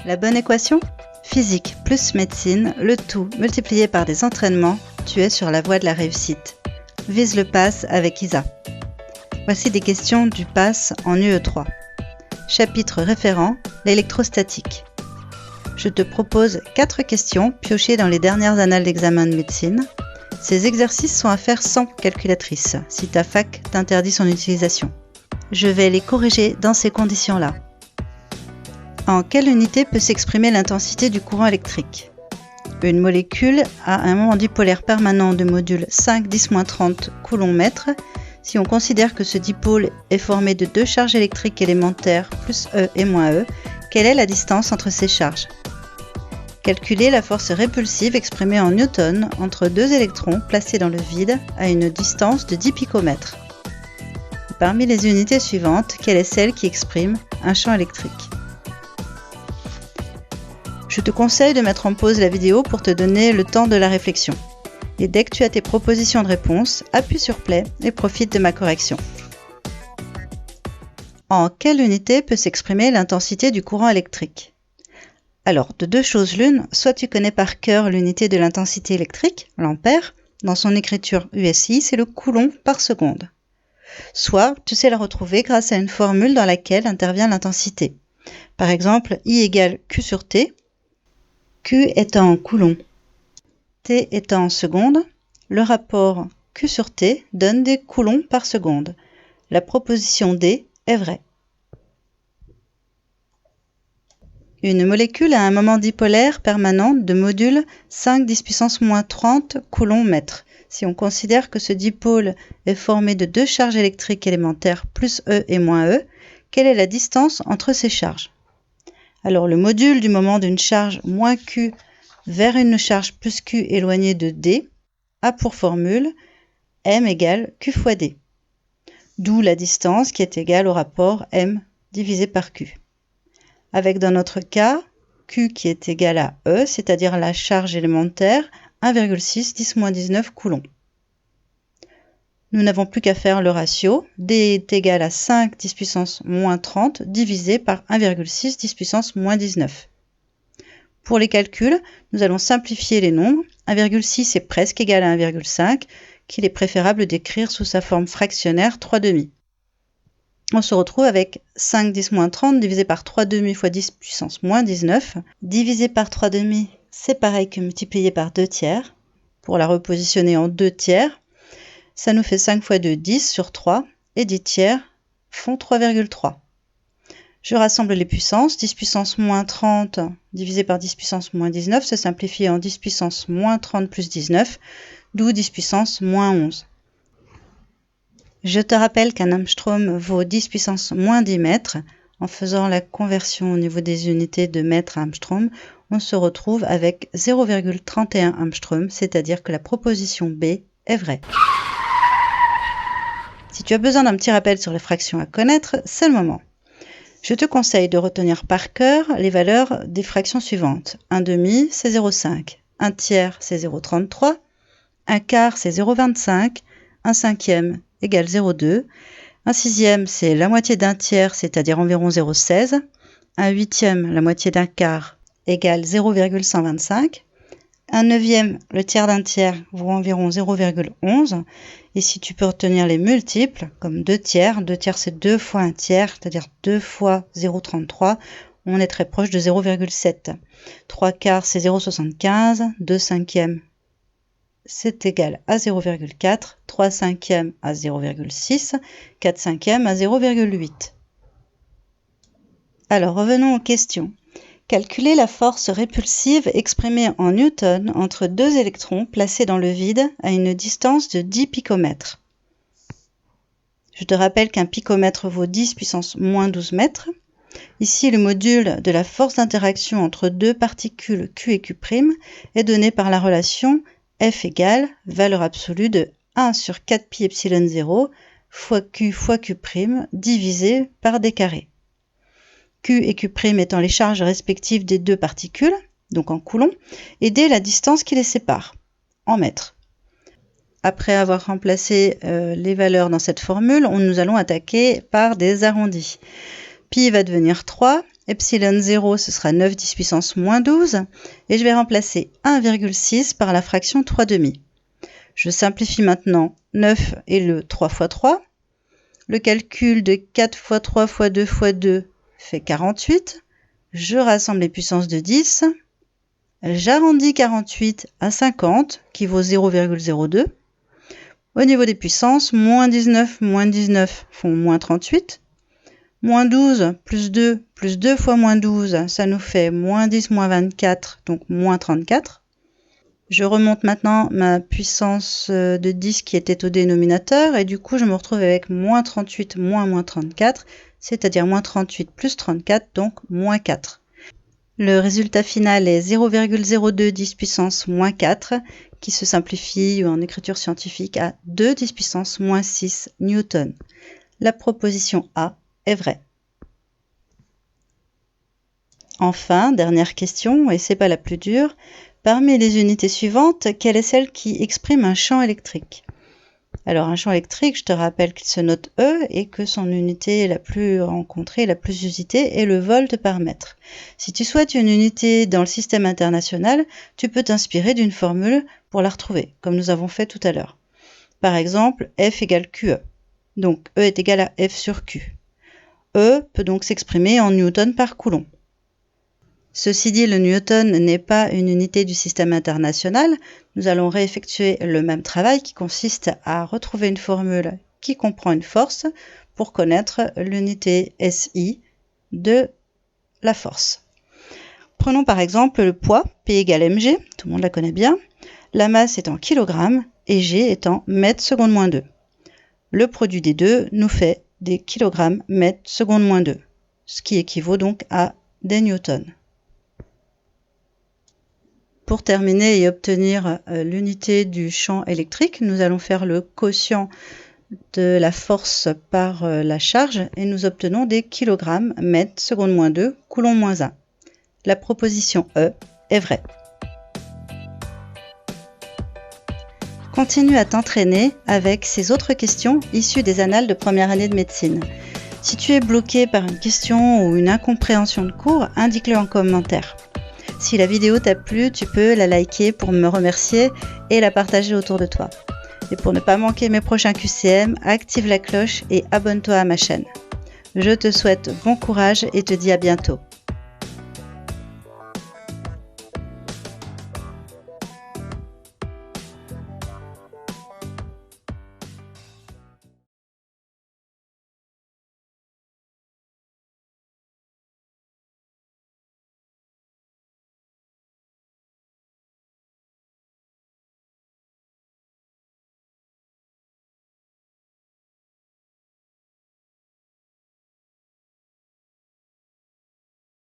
La bonne équation ? Physique plus médecine, le tout multiplié par des entraînements, tu es sur la voie de la réussite. Vise le PASS avec Isa. Voici des questions du PASS en UE3. Chapitre référent, l'électrostatique. Je te propose 4 questions piochées dans les dernières annales d'examen de médecine. Ces exercices sont à faire sans calculatrice, si ta fac t'interdit son utilisation. Je vais les corriger dans ces conditions-là. En quelle unité peut s'exprimer l'intensité du courant électrique ? Une molécule a un moment dipolaire permanent de module 5-10-30 coulomb-mètre. Si on considère que ce dipôle est formé de 2 charges électriques élémentaires plus E et moins E, quelle est la distance entre ces charges ? Calculer la force répulsive exprimée en newton entre 2 électrons placés dans le vide à une distance de 10 picomètres. Parmi les unités suivantes, quelle est celle qui exprime un champ électrique ? Je te conseille de mettre en pause la vidéo pour te donner le temps de la réflexion. Et dès que tu as tes propositions de réponse, appuie sur play et profite de ma correction. En quelle unité peut s'exprimer l'intensité du courant électrique ? Alors, de 2 choses l'une, soit tu connais par cœur l'unité de l'intensité électrique, l'ampère, dans son écriture USI, c'est le coulomb par seconde. Soit tu sais la retrouver grâce à une formule dans laquelle intervient l'intensité. Par exemple, I égale Q sur T, Q étant en coulomb, T étant en seconde, le rapport Q sur T donne des coulombs par seconde. La proposition D est vraie. Une molécule a un moment dipolaire permanent de module 5-10⁻30 coulomb-mètre. Si on considère que ce dipôle est formé de 2 charges électriques élémentaires plus E et moins E, quelle est la distance entre ces charges ? Alors le module du moment d'une charge moins Q vers une charge plus Q éloignée de D a pour formule M égale Q fois D. D'où la distance qui est égale au rapport M divisé par Q. Avec dans notre cas, Q qui est égal à E, c'est-à-dire la charge élémentaire, 1,6 10-19 coulombs. Nous n'avons plus qu'à faire le ratio. D est égal à 5 10⁻30 divisé par 1,6 10⁻19. Pour les calculs, nous allons simplifier les nombres. 1,6 est presque égal à 1,5, qu'il est préférable d'écrire sous sa forme fractionnaire 3/2. On se retrouve avec 5 10-30 divisé par 3/2 fois 10⁻19. Divisé par 3/2, c'est pareil que multiplié par 2 tiers. Pour la repositionner en 2 tiers, ça nous fait 5 fois 2, 10 sur 3, et 10 tiers font 3,3. Je rassemble les puissances. 10⁻30 divisé par 10⁻19 se simplifie en 10⁻30 plus 19, d'où 10⁻11. Je te rappelle qu'un Armstrong vaut 10⁻10 mètres. En faisant la conversion au niveau des unités de mètres à Armstrong, on se retrouve avec 0,31 Armstrong, c'est-à-dire que la proposition B est vraie. Si tu as besoin d'un petit rappel sur les fractions à connaître, c'est le moment. Je te conseille de retenir par cœur les valeurs des fractions suivantes. 1/2, c'est 0,5. 1 tiers, c'est 0,33. 1 quart, c'est 0,25. 1 cinquième égale 0,2. 1 sixième, c'est la moitié d'un tiers, c'est-à-dire environ 0,16. 1 huitième, la moitié d'un quart, égale 0,125. 1 neuvième, le tiers d'un tiers, vaut environ 0,11. Et si tu peux retenir les multiples, comme 2 tiers c'est 2 fois 1 tiers, c'est-à-dire 2 fois 0,33, on est très proche de 0,7. 3 quarts, c'est 0,75. 2 cinquièmes, c'est égal à 0,4. 3 cinquièmes à 0,6. 4 cinquièmes à 0,8. Alors revenons aux questions. Calculer la force répulsive exprimée en newton entre 2 électrons placés dans le vide à une distance de 10 picomètres. Je te rappelle qu'un picomètre vaut 10⁻12 mètres. Ici, le module de la force d'interaction entre 2 particules Q et Q' est donné par la relation F égale valeur absolue de 1 sur 4 pi epsilon 0 fois Q divisé par d carré. Q et Q' étant les charges respectives des 2 particules, donc en coulombs, et D la distance qui les sépare, en mètres. Après avoir remplacé les valeurs dans cette formule, nous allons attaquer par des arrondis. Pi va devenir 3 Epsilon 0, ce sera 9 10 puissance moins 12. Et je vais remplacer 1,6 par la fraction 3/2. Je simplifie maintenant 9 et le 3 fois 3. Le calcul de 4 fois 3 fois 2 fois 2 fait 48. Je rassemble les puissances de 10. J'arrondis 48 à 50, qui vaut 0,02. Au niveau des puissances, moins 19 font moins 38. Moins 12 plus 2 fois moins 12, ça nous fait moins 10 moins 24, donc moins 34. Je remonte maintenant ma puissance de 10 qui était au dénominateur, et du coup je me retrouve avec moins 38 moins 34, c'est-à-dire moins 38 plus 34, donc moins 4. Le résultat final est 0,02 10 puissance moins 4, qui se simplifie en écriture scientifique à 2 10 puissance moins 6 newtons. La proposition A est vraie. Enfin, dernière question, et c'est pas la plus dure, parmi les unités suivantes, quelle est celle qui exprime un champ électrique? Alors un champ électrique, je te rappelle qu'il se note E et que son unité la plus rencontrée, la plus usitée est le volt par mètre. Si tu souhaites une unité dans le système international, tu peux t'inspirer d'une formule pour la retrouver, comme nous avons fait tout à l'heure. Par exemple, F égale QE. Donc E est égal à F sur Q. E peut donc s'exprimer en newton par coulomb. Ceci dit, le newton n'est pas une unité du système international. Nous allons réeffectuer le même travail qui consiste à retrouver une formule qui comprend une force pour connaître l'unité SI de la force. Prenons par exemple le poids, P égale mg, tout le monde la connaît bien. La masse est en kilogrammes et G est en mètres seconde moins 2. Le produit des deux nous fait des kilogrammes mètres seconde moins 2, ce qui équivaut donc à des newtons. Pour terminer et obtenir l'unité du champ électrique, nous allons faire le quotient de la force par la charge et nous obtenons des kilogrammes mètres seconde moins 2 coulomb moins 1. La proposition E est vraie. Continue à t'entraîner avec ces autres questions issues des annales de première année de médecine. Si tu es bloqué par une question ou une incompréhension de cours, indique-le en commentaire. Si la vidéo t'a plu, tu peux la liker pour me remercier et la partager autour de toi. Et pour ne pas manquer mes prochains QCM, active la cloche et abonne-toi à ma chaîne. Je te souhaite bon courage et te dis à bientôt.